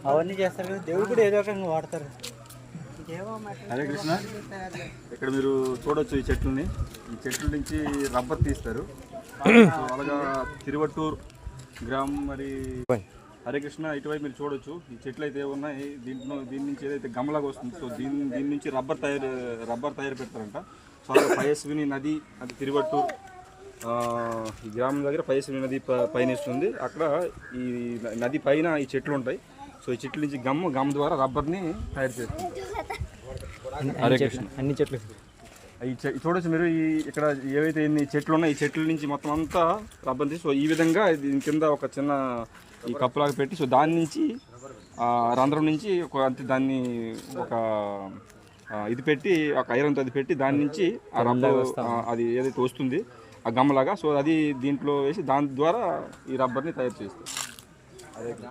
అవన్నీ చేస్తారు కదా, దేవుడు కూడా ఏదో రకంగా వాడతారు. హరే కృష్ణ. ఇక్కడ మీరు చూడొచ్చు ఈ చెట్లని. ఈ చెట్ల నుంచి రబ్బర్ తీస్తారు. అలాగా తిరువట్టూరు గ్రామం. మరి హరే కృష్ణ ఇటువైపు మీరు చూడొచ్చు ఈ చెట్లు అయితే ఉన్నాయి. దీని నుంచి ఏదైతే గమలాగా వస్తుంది, సో దీని నుంచి రబ్బర్ తయారు పెడతారంట. సో అలాగే పయస్విని నది, అది తిరువట్టూరు ఈ గ్రామం దగ్గర పయస్విని నది పయనిస్తుంది. అక్కడ ఈ నది పైన ఈ చెట్లు ఉంటాయి. సో ఈ చెట్ల నుంచి గమ్ ద్వారా రబ్బర్ని తయారు చేస్తుంది. హరే కృష్ణ. అన్ని చెట్లు చూడొచ్చు మీరు. ఇక్కడ ఏవైతే ఎన్ని చెట్లు ఉన్నాయో ఈ చెట్ల నుంచి మొత్తం అంతా రబ్బర్ తీసి, సో ఈ విధంగా దీని కింద ఒక చిన్న ఈ కప్పులాగా పెట్టి, సో దాని నుంచి రంధ్రం నుంచి దాన్ని ఒక ఇది పెట్టి, ఒక ఐరన్తో అది పెట్టి దాని నుంచి ఆ రబ్బర్ అది ఏదైతే వస్తుంది ఆ గమ్మలాగా, సో అది దీంట్లో వేసి దాని ద్వారా ఈ రబ్బర్ని తయారు చేస్తారు. అదే